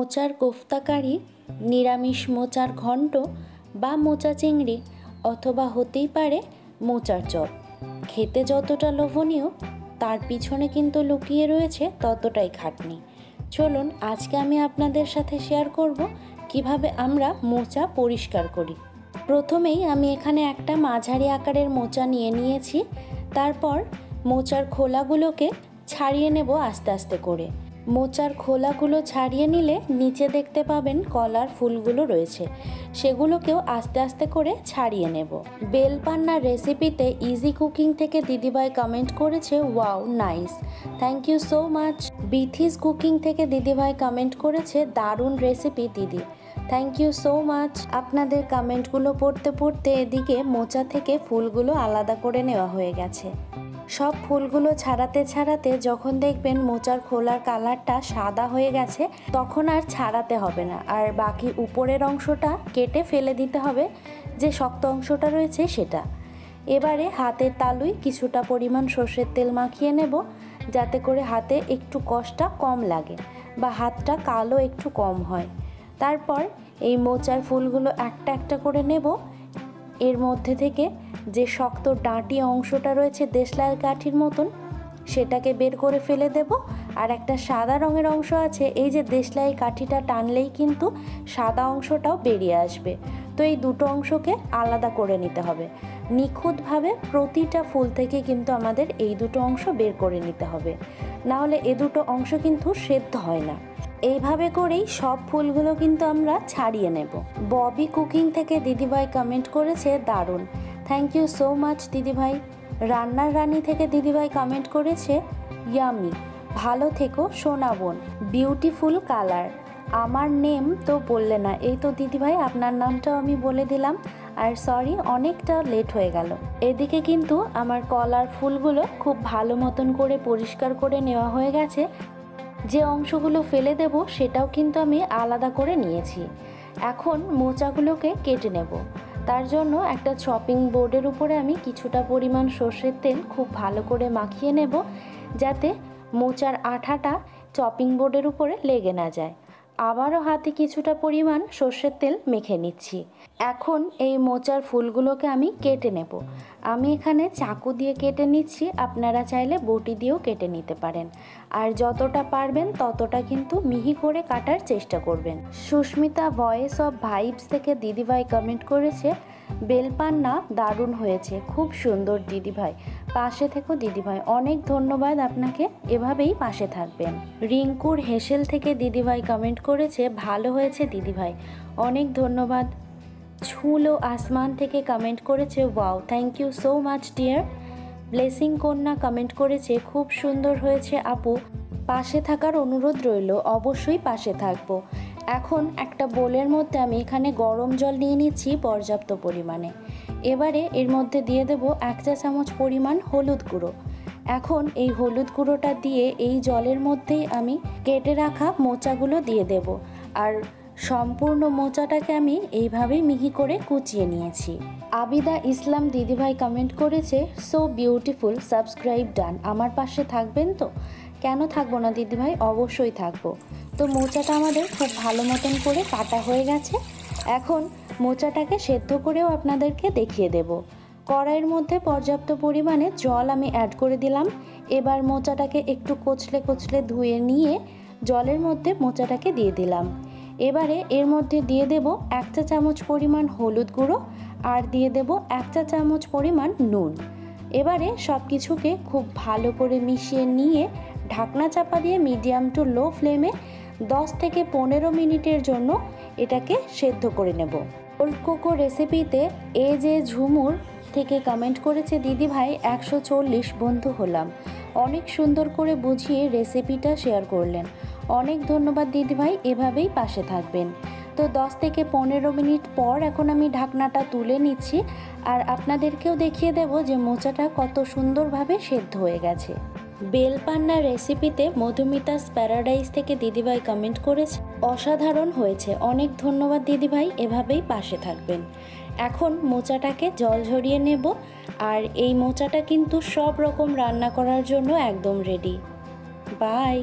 মোচার কোফতা কারি, নিরামিষ মোচার ঘন্ট বা মোচা চিংড়ি, অথবা হতেই পারে মোচার চপ। খেতে যতটা লোভনীয়, তার পিছনে কিন্তু লুকিয়ে রয়েছে ততটাই খাটনি। চলুন আজকে আমি আপনাদের সাথে শেয়ার করব কিভাবে আমরা মোচা পরিষ্কার করি। প্রথমেই আমি এখানে একটা মাঝারি আকারের মোচা নিয়ে নিয়েছি। তারপর মোচার খোলাগুলোকে ছাড়িয়ে নেব আস্তে আস্তে করে। মোচার খোলাগুলো ছাড়িয়ে নিলে নিচে দেখতে পাবেন কলার ফুলগুলো রয়েছে, সেগুলোকেও আস্তে আস্তে করে ছাড়িয়ে নেব। বেলপান্নার রেসিপিতে ইজি কুকিং থেকে দিদিভাই কমেন্ট করেছে, wow nice, thank you so much. বিথিস কুকিং থেকে দিদিভাই কমেন্ট করেছে, দারুণ রেসিপি দিদি, থ্যাংক ইউ সো মাচ। আপনাদের কমেন্টগুলো পড়তে পড়তে এদিকে মোচা থেকে ফুলগুলো আলাদা করে নেওয়া হয়ে গেছে। সব ফুলগুলো ছাড়াতে ছাড়াতে যখন দেখবেন মোচার খোলার কালারটা সাদা হয়ে গেছে, তখন আর ছাড়াতে হবে না, আর বাকি উপরের অংশটা কেটে ফেলে দিতে হবে, যে শক্ত অংশটা রয়েছে সেটা। এবারে হাতের তালুয় কিছুটা পরিমাণ সর্ষের তেল মাখিয়ে নেব, যাতে করে হাতে একটু কষ্ট কম লাগে বা হাতটা কালো একটু কম হয়। তারপর এই মোচার ফুলগুলো একটা একটা করে নেব। এর মধ্যে থেকে যে শক্ত ডাঁটি অংশটা রয়েছে দেশলাই কাঠির মতন, সেটাকে বের করে ফেলে দেব। আর একটা সাদা রঙের অংশ আছে, এই যে দেশলাই কাঠিটা টানলেই কিন্তু সাদা অংশটাও বেরিয়ে আসবে। তো এই দুটো অংশকে আলাদা করে নিতে হবে। নিখুঁতভাবে প্রতিটা ফুল থেকে কিন্তু আমাদের এই দুটো অংশ বের করে নিতে হবে, নাহলে এ দুটো অংশ কিন্তু সেদ্ধ হয় না। এইভাবে করেই সব ফুলগুলো কিন্তু আমরা ছাড়িয়ে নেব। ববি কুকিং থেকে দিদিভাই কমেন্ট করেছে, দারুণ, থ্যাংক ইউ সো মাচ দিদিভাই। রান্নার রানী থেকে দিদিভাই কমেন্ট করেছে, ইয়ামি, ভালো থেকো সোনা বোন, বিউটিফুল কালার। আমার নেম তো বললে না। এই তো দিদিভাই, আপনার নামটাও আমি বলে দিলাম, আর সরি অনেকটা লেট হয়ে গেল। এদিকে কিন্তু আমার কলার ফুলগুলো খুব ভালো মতন করে পরিষ্কার করে নেওয়া হয়ে গেছে। যে অংশগুলো ফেলে দেব সেটাও কিন্তু আমি আলাদা করে নিয়েছি। এখন মোচাগুলোকে কেটে নেব। তার জন্য একটা চপিং বোর্ডের উপরে আমি কিছুটা পরিমাণ সর্ষের তেল খুব ভালো করে মাখিয়ে নেব, যাতে মোচার আঠাটা চপিং বোর্ডের উপরে লেগে না যায়। আবারও হাতে কিছুটা পরিমাণ সর্ষের তেল মেখে নিচ্ছি। এখন এই মোচার ফুলগুলোকে আমি কেটে নেব। আমি এখানে চাকু দিয়ে কেটে নিচ্ছি, আপনারা চাইলে বটি দিয়েও কেটে নিতে পারেন। আর যতটা পারবেন ততটা কিন্তু মিহি করে কাটার চেষ্টা করবেন। সুস্মিতা ভয়েস অফ ভাইবস থেকে দিদিভাই কমেন্ট করেছে, বেলপান্না দারুণ হয়েছে, খুব সুন্দর দিদিভাই, পাশে থেকো দিদিভাই। অনেক ধন্যবাদ আপনাকে, এভাবেই পাশে থাকবেন। রিঙ্কুর হেসেল থেকে দিদিভাই কমেন্ট করেছে, ভালো হয়েছে দিদিভাই, অনেক ধন্যবাদ। ছুলো আসমান থেকে কমেন্ট করেছে, wow, thank you so much dear. Blessing কন্যা কমেন্ট করেছে, খুব সুন্দর হয়েছে আপু, পাশে থাকার অনুরোধ রইল, অবশ্যই পাশে থাকবো। এখন একটা বোলের মধ্যে আমি এখানে গরম জল নিয়ে নিচ্ছি পর্যাপ্ত পরিমাণে। এবারে এর মধ্যে দিয়ে দেব 1 চা চামচ পরিমাণ হলুদ গুঁড়ো। এখন এই হলুদ গুঁড়োটা দিয়ে এই জলের মধ্যেই আমি কেটে রাখা মোচাগুলো দিয়ে দেব। আর সম্পূর্ণ মোচাটাকে আমি এইভাবেই মিহি করে কুচিয়ে নিয়েছি। আবিদা ইসলাম দিদিভাই কমেন্ট করেছে, সো বিউটিফুল, সাবস্ক্রাইব ডান। আমার পাশে থাকবেন তো? কেন থাকবো না দিদিভাই, অবশ্যই থাকবো। তো মোচাটা আমাদের খুব ভালো মতন করে কাটা হয়ে গেছে। এখন মোচাটাকে সেদ্ধ করেও আপনাদেরকে দেখিয়ে দেব। কড়াইয়ের মধ্যে পর্যাপ্ত পরিমাণে জল আমি অ্যাড করে দিলাম। এবার মোচাটাকে একটু কচলে কচলে ধুয়ে নিয়ে জলের মধ্যে মোচাটাকে দিয়ে দিলাম। এবারে এর মধ্যে দিয়ে দেব 1 চা চামচ পরিমাণ হলুদ গুঁড়ো, আর দিয়ে দেব 1 চা চামচ পরিমাণ নুন। এবারে সব কিছুকে খুব ভালো করে মিশিয়ে নিয়ে ঢাকনা চাপা দিয়ে মিডিয়াম টু লো ফ্লেমে 10 থেকে 15 মিনিটের জন্য এটাকে সেদ্ধ করে নেব। কোল্ড কোকো রেসিপিতে এ যে ঝুমুর থেকে কমেন্ট করেছে, দিদিভাই 140 বন্ধু হলাম, অনেক সুন্দর করে বুঝিয়ে রেসিপিটা শেয়ার করলেন, অনেক ধন্যবাদ দিদিভাই, এভাবেই পাশে থাকবেন। তো 10 থেকে 15 মিনিট পর এখন আমি ঢাকনাটা তুলে নিচ্ছি, আর আপনাদেরকেও দেখিয়ে দেব যে মোচাটা কত সুন্দরভাবে সেদ্ধ হয়ে গেছে। বেলপান্না রেসিপিতে মধুমিতাস প্যারাডাইস থেকে দিদিভাই কমেন্ট করেছে, অসাধারণ হয়েছে, অনেক ধন্যবাদ দিদিভাই, এভাবেই পাশে থাকবেন। এখন মোচাটাকে জল ঝরিয়ে নেব, আর এই মোচাটা কিন্তু সব রকম রান্না করার জন্য একদম রেডি। বাই।